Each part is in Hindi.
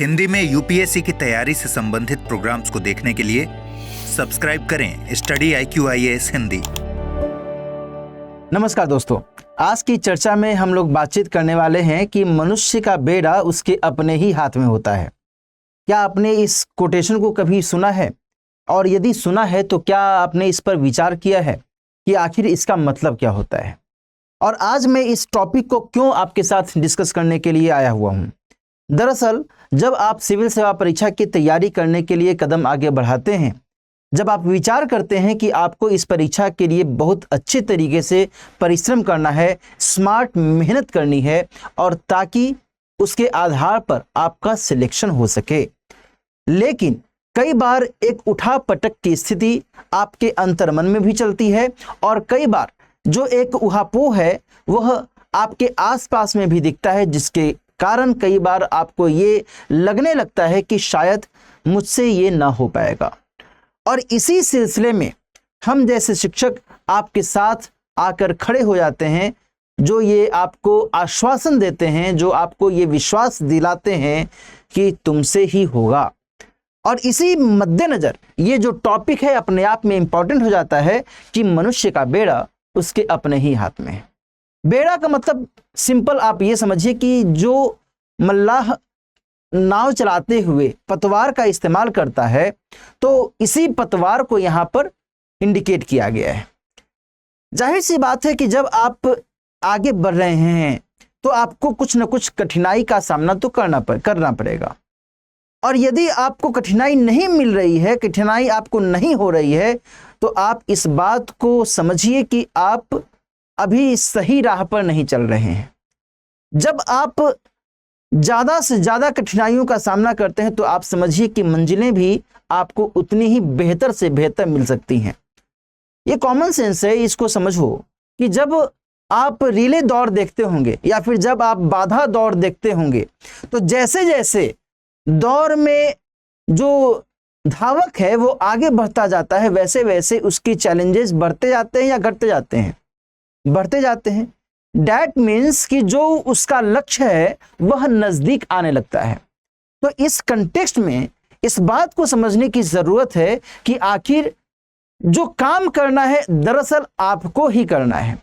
हिंदी में यूपीएससी की तैयारी से संबंधित प्रोग्राम्स को देखने के लिए सब्सक्राइब करें स्टडी IQ-IAS हिंदी। नमस्कार दोस्तों, आज की चर्चा में हम लोग बातचीत करने वाले हैं कि मनुष्य का बेड़ा उसके अपने ही हाथ में होता है। क्या आपने इस कोटेशन को कभी सुना है? और यदि सुना है तो क्या आपने इस पर विचार किया है कि आखिर इसका मतलब क्या होता है? और आज मैं इस टॉपिक को क्यों आपके साथ डिस्कस करने के लिए आया हुआ हूँ। दरअसल जब आप सिविल सेवा परीक्षा की तैयारी करने के लिए कदम आगे बढ़ाते हैं, जब आप विचार करते हैं कि आपको इस परीक्षा के लिए बहुत अच्छे तरीके से परिश्रम करना है, स्मार्ट मेहनत करनी है, और ताकि उसके आधार पर आपका सिलेक्शन हो सके, लेकिन कई बार एक उठापटक की स्थिति आपके अंतर्मन में भी चलती है और कई बार जो एक उहापोह है वह आपके आसपास में भी दिखता है, जिसके कारण कई बार आपको ये लगने लगता है कि शायद मुझसे ये ना हो पाएगा। और इसी सिलसिले में हम जैसे शिक्षक आपके साथ आकर खड़े हो जाते हैं, जो ये आपको आश्वासन देते हैं, जो आपको ये विश्वास दिलाते हैं कि तुमसे ही होगा। और इसी मद्देनजर ये जो टॉपिक है अपने आप में इंपॉर्टेंट हो जाता है कि मनुष्य का बेड़ा उसके अपने ही हाथ में है। बेड़ा का मतलब सिंपल आप ये समझिए कि जो मल्लाह नाव चलाते हुए पतवार का इस्तेमाल करता है, तो इसी पतवार को यहाँ पर इंडिकेट किया गया है। जाहिर सी बात है कि जब आप आगे बढ़ रहे हैं तो आपको कुछ न कुछ कठिनाई का सामना तो करना पड़ेगा। और यदि आपको कठिनाई नहीं मिल रही है, कठिनाई आपको नहीं हो रही है, तो आप इस बात को समझिए कि आप अभी सही राह पर नहीं चल रहे हैं। जब आप ज़्यादा से ज़्यादा कठिनाइयों का सामना करते हैं तो आप समझिए कि मंजिलें भी आपको उतनी ही बेहतर से बेहतर मिल सकती हैं। ये कॉमन सेंस है, इसको समझो कि जब आप रिले दौड़ देखते होंगे या फिर जब आप बाधा दौड़ देखते होंगे, तो जैसे जैसे दौड़ में जो धावक है वो आगे बढ़ता जाता है, वैसे वैसे उसकी चैलेंजेस बढ़ते जाते हैं या घटते जाते हैं? बढ़ते जाते हैं। डैट मीन्स कि जो उसका लक्ष्य है वह नजदीक आने लगता है। तो इस कंटेक्स्ट में इस बात को समझने की जरूरत है कि आखिर जो काम करना है दरअसल आपको ही करना है,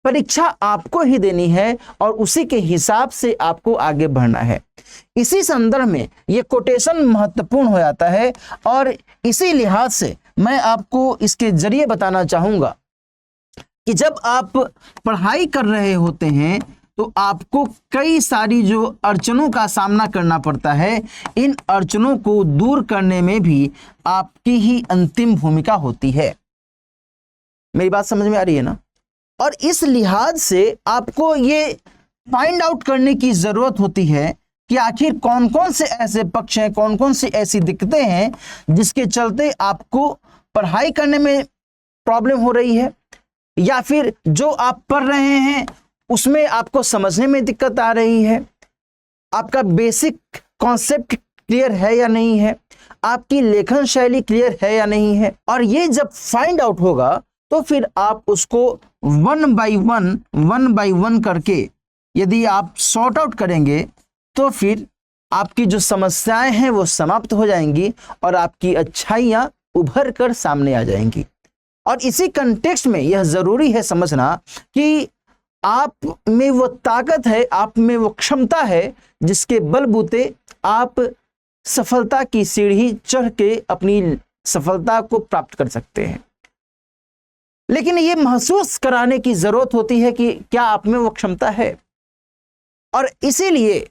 परीक्षा आपको ही देनी है और उसी के हिसाब से आपको आगे बढ़ना है। इसी संदर्भ में ये कोटेशन महत्वपूर्ण हो जाता है और इसी लिहाज से मैं आपको इसके जरिए बताना चाहूंगा कि जब आप पढ़ाई कर रहे होते हैं तो आपको कई सारी जो अड़चनों का सामना करना पड़ता है, इन अड़चनों को दूर करने में भी आपकी ही अंतिम भूमिका होती है। मेरी बात समझ में आ रही है ना? और इस लिहाज से आपको ये फाइंड आउट करने की जरूरत होती है कि आखिर कौन कौन से ऐसे पक्ष हैं, कौन कौन सी ऐसी दिक्कतें हैं जिसके चलते आपको पढ़ाई करने में प्रॉब्लम हो रही है, या फिर जो आप पढ़ रहे हैं उसमें आपको समझने में दिक्कत आ रही है, आपका बेसिक कॉन्सेप्ट क्लियर है या नहीं है, आपकी लेखन शैली क्लियर है या नहीं है। और ये जब फाइंड आउट होगा तो फिर आप उसको वन बाय वन करके यदि आप सॉर्ट आउट करेंगे तो फिर आपकी जो समस्याएं हैं वो समाप्त हो जाएंगी और आपकी अच्छाइयां उभर कर सामने आ जाएंगी। और इसी कंटेक्स्ट में यह जरूरी है समझना कि आप में वो ताकत है, आप में वो क्षमता है जिसके बलबूते आप सफलता की सीढ़ी चढ़ के अपनी सफलता को प्राप्त कर सकते हैं। लेकिन ये महसूस कराने की जरूरत होती है कि क्या आप में वो क्षमता है। और इसीलिए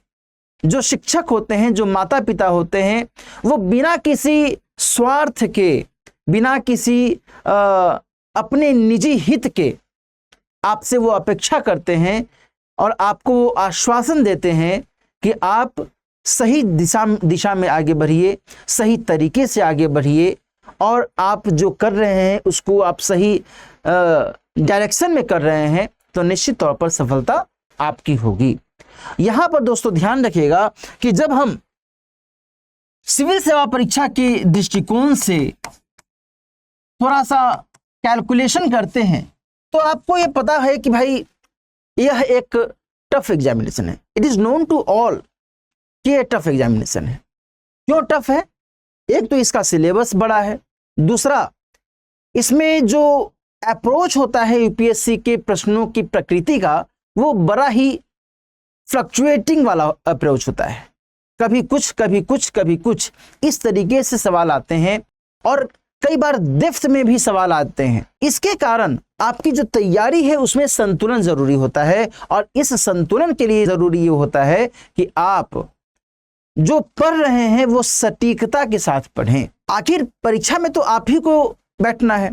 जो शिक्षक होते हैं, जो माता पिता होते हैं, वो बिना किसी स्वार्थ के, बिना किसी अपने निजी हित के आपसे वो अपेक्षा करते हैं और आपको वो आश्वासन देते हैं कि आप सही दिशा में आगे बढ़िए, सही तरीके से आगे बढ़िए, और आप जो कर रहे हैं उसको आप सही डायरेक्शन में कर रहे हैं तो निश्चित तौर पर सफलता आपकी होगी। यहां पर दोस्तों ध्यान रखिएगा कि जब हम सिविल सेवा परीक्षा के दृष्टिकोण से थोड़ा सा कैलकुलेशन करते हैं तो आपको ये पता है कि भाई यह एक टफ एग्जामिनेशन है। It is known to all कि ये टफ एग्जामिनेशन है। क्यों टफ है? एक तो इसका सिलेबस बड़ा है, दूसरा इसमें जो अप्रोच होता है यूपीएससी के प्रश्नों की प्रकृति का, वो बड़ा ही फ्लक्चुएटिंग वाला अप्रोच होता है। कभी कुछ कभी कुछ कभी कुछ, इस तरीके से सवाल आते हैं और कई बार डेप्थ में भी सवाल आते हैं। इसके कारण आपकी जो तैयारी है उसमें संतुलन जरूरी होता है, और इस संतुलन के लिए जरूरी ये होता है कि आप जो पढ़ रहे हैं वो सटीकता के साथ पढ़ें। आखिर परीक्षा में तो आप ही को बैठना है,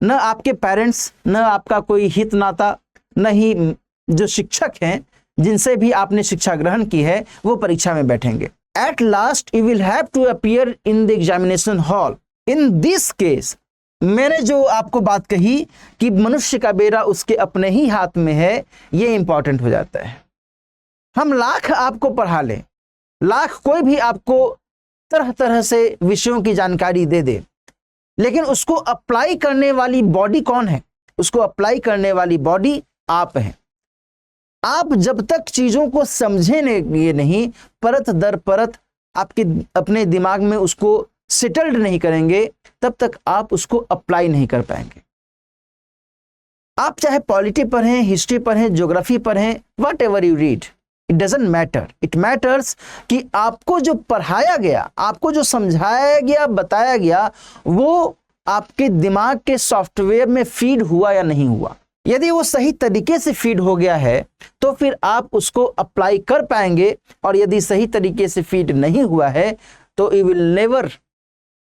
न आपके पेरेंट्स, न आपका कोई हित नाता, न ही जो शिक्षक हैं जिनसे भी आपने शिक्षा ग्रहण की है वो परीक्षा में बैठेंगे। At last you will have to appear in the examination hall. In this case मैंने जो आपको बात कही कि मनुष्य का बेड़ा उसके अपने ही हाथ में है, ये इंपॉर्टेंट हो जाता है। हम लाख आपको पढ़ा लें, लाख कोई भी आपको तरह तरह से विषयों की जानकारी दे दे, लेकिन उसको अप्लाई करने वाली बॉडी कौन है? उसको अप्लाई करने वाली बॉडी आप हैं। आप जब तक चीजों को समझेंगे नहीं, परत दर परत आपके अपने दिमाग में उसको सेटल्ड नहीं करेंगे, तब तक आप उसको अप्लाई नहीं कर पाएंगे। आप चाहे पॉलिटी पढ़ें, हिस्ट्री पढ़ें, ज्योग्राफी पढ़ें, what ever you read, it doesn't matter. It matters कि आपको जो पढ़ाया गया, आपको जो समझाया गया, बताया गया, वो आपके दिमाग के सॉफ्टवेयर में फीड हुआ या नहीं हुआ। यदि वो सही तरीके से फीड हो गया है तो फिर आप उसको अप्लाई कर पाएंगे, और यदि सही तरीके से फीड नहीं हुआ है तो you will never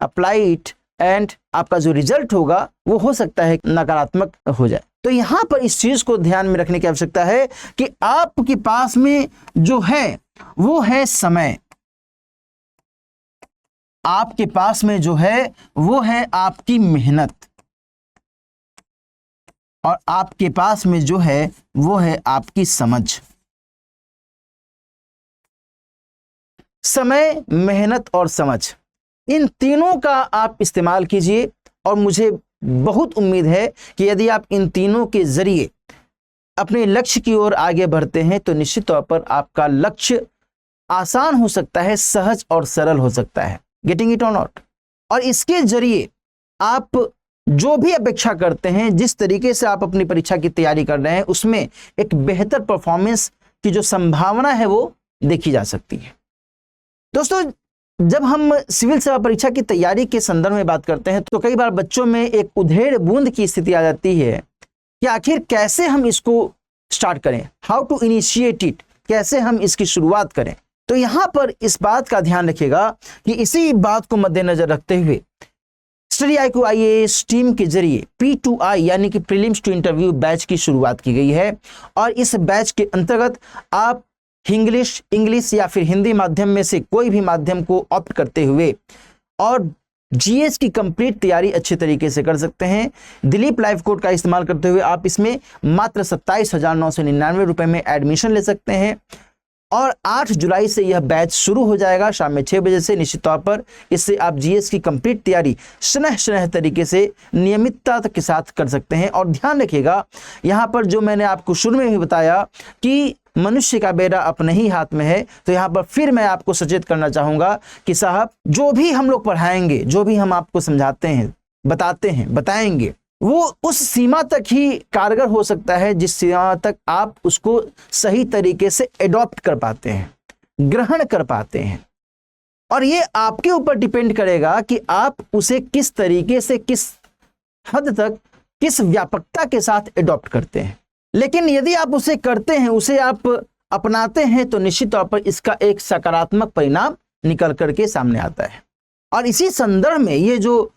apply it, and आपका जो रिजल्ट होगा वो हो सकता है नकारात्मक हो जाए। तो यहां पर इस चीज को ध्यान में रखने की आवश्यकता है कि आपके पास में जो है वो है समय, आपके पास में जो है वो है आपकी मेहनत, और आपके पास में जो है वो है आपकी समझ। समय, मेहनत और समझ, इन तीनों का आप इस्तेमाल कीजिए, और मुझे बहुत उम्मीद है कि यदि आप इन तीनों के जरिए अपने लक्ष्य की ओर आगे बढ़ते हैं तो निश्चित तौर पर आपका लक्ष्य आसान हो सकता है, सहज और सरल हो सकता है। गेटिंग इट और नॉट? और इसके जरिए आप जो भी अपेक्षा करते हैं, जिस तरीके से आप अपनी परीक्षा की तैयारी कर रहे हैं, उसमें एक बेहतर परफॉर्मेंस की जो संभावना है वो देखी जा सकती है। दोस्तों, जब हम सिविल सेवा परीक्षा की तैयारी के संदर्भ में बात करते हैं तो कई बार बच्चों में एक उधेड़ बूंद की स्थिति आ जाती है कि आखिर कैसे हम इसको स्टार्ट करें, हाउ टू इनिशिएट इट, कैसे हम इसकी शुरुआत करें। तो यहां पर इस बात का ध्यान रखिएगा कि इसी बात को मद्देनजर रखते हुए स्टडी IQ IAS टीम के जरिए P2I यानी कि प्रीलिम्स टू इंटरव्यू बैच की शुरुआत की गई है, और इस बैच के अंतर्गत आप इंग्लिश या फिर हिंदी माध्यम में से कोई भी माध्यम को ऑप्ट करते हुए और जीएस की कंप्लीट तैयारी अच्छे तरीके से कर सकते हैं। दिलीप लाइफ कोड का इस्तेमाल करते हुए आप इसमें मात्र 27,999 रुपए में एडमिशन ले सकते हैं, और 8 जुलाई से यह बैच शुरू हो जाएगा शाम में 6 बजे से। निश्चित तौर पर इससे आप जीएस की कंप्लीट तैयारी स्नेह तरीके से नियमितता के साथ कर सकते हैं। और ध्यान रखिएगा, यहाँ पर जो मैंने आपको शुरू में भी बताया कि मनुष्य का बेड़ा अपने ही हाथ में है, तो यहाँ पर फिर मैं आपको सचेत करना चाहूंगा कि साहब, जो भी हम लोग पढ़ाएंगे, जो भी हम आपको समझाते हैं, बताते हैं, बताएंगे, वो उस सीमा तक ही कारगर हो सकता है जिस सीमा तक आप उसको सही तरीके से एडॉप्ट कर पाते हैं, ग्रहण कर पाते हैं। और ये आपके ऊपर डिपेंड करेगा कि आप उसे किस तरीके से, किस हद तक, किस व्यापकता के साथ एडॉप्ट करते हैं। लेकिन यदि आप उसे करते हैं, उसे आप अपनाते हैं, तो निश्चित तौर पर इसका एक सकारात्मक परिणाम निकल करके सामने आता है। और इसी संदर्भ में ये जो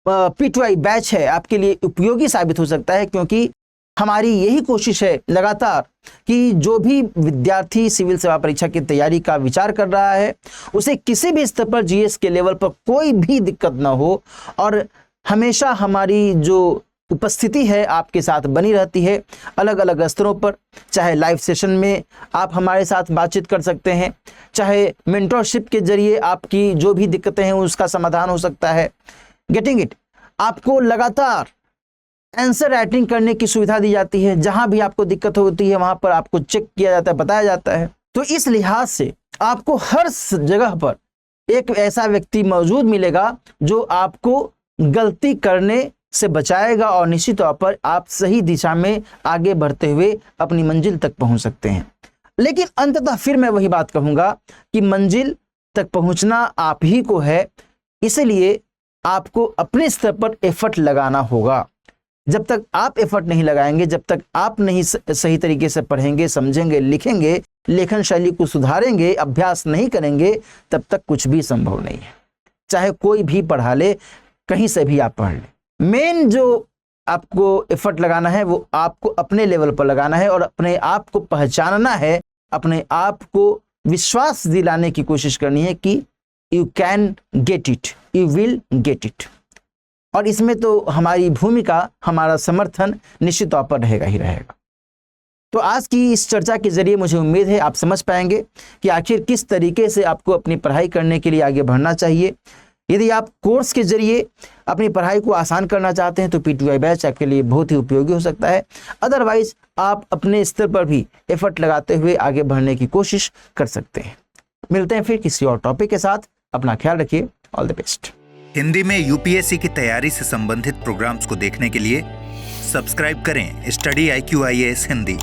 P2I बैच है आपके लिए उपयोगी साबित हो सकता है, क्योंकि हमारी यही कोशिश है लगातार कि जो भी विद्यार्थी सिविल सेवा परीक्षा की तैयारी का विचार कर रहा है उसे किसी भी स्तर पर जीएस के लेवल पर कोई भी दिक्कत ना हो, और हमेशा हमारी जो उपस्थिति है आपके साथ बनी रहती है अलग अलग स्तरों पर। चाहे लाइव सेशन में आप हमारे साथ बातचीत कर सकते हैं, चाहे मेंटरशिप के जरिए आपकी जो भी दिक्कतें हैं उसका समाधान हो सकता है। Getting it? आपको लगातार आंसर राइटिंग करने की सुविधा दी जाती है, जहां भी आपको दिक्कत होती है वहां पर आपको चेक किया जाता है, बताया जाता है। तो इस लिहाज से आपको हर जगह पर एक ऐसा व्यक्ति मौजूद मिलेगा जो आपको गलती करने से बचाएगा और निश्चित तौर पर आप सही दिशा में आगे बढ़ते हुए अपनी मंजिल तक पहुंच सकते हैं। लेकिन अंततः फिर मैं वही बात कहूंगा कि मंजिल तक पहुंचना आप ही को है, इसलिए आपको अपने स्तर पर एफर्ट लगाना होगा। जब तक आप एफर्ट नहीं लगाएंगे, जब तक आप नहीं सही तरीके से पढ़ेंगे, समझेंगे, लिखेंगे, लेखन शैली को सुधारेंगे, अभ्यास नहीं करेंगे, तब तक कुछ भी संभव नहीं है। चाहे कोई भी पढ़ा ले, कहीं से भी आप पढ़ लें। मेन जो आपको एफर्ट लगाना है वो आपको अपने लेवल पर लगाना है और अपने आप को पहचानना है, अपने आप को विश्वास दिलाने की कोशिश करनी है कि you can get it, you will get it. और इसमें तो हमारी भूमिका, हमारा समर्थन निश्चित तौर पर रहेगा ही रहेगा। तो आज की इस चर्चा के जरिए मुझे उम्मीद है आप समझ पाएंगे कि आखिर किस तरीके से आपको अपनी पढ़ाई करने के लिए आगे बढ़ना चाहिए। यदि आप कोर्स के जरिए अपनी पढ़ाई को आसान करना चाहते हैं तो P2I बैच आपके लिए बहुत ही उपयोगी हो सकता है। अदरवाइज आप अपने स्तर पर भी एफर्ट लगाते हुए आगे बढ़ने की कोशिश कर सकते हैं। मिलते हैं फिर किसी और टॉपिक के साथ। अपना ख्याल रखिए। All the best. हिंदी में यूपीएससी की तैयारी से संबंधित प्रोग्राम्स को देखने के लिए सब्सक्राइब करें स्टडी IQ IAS हिंदी।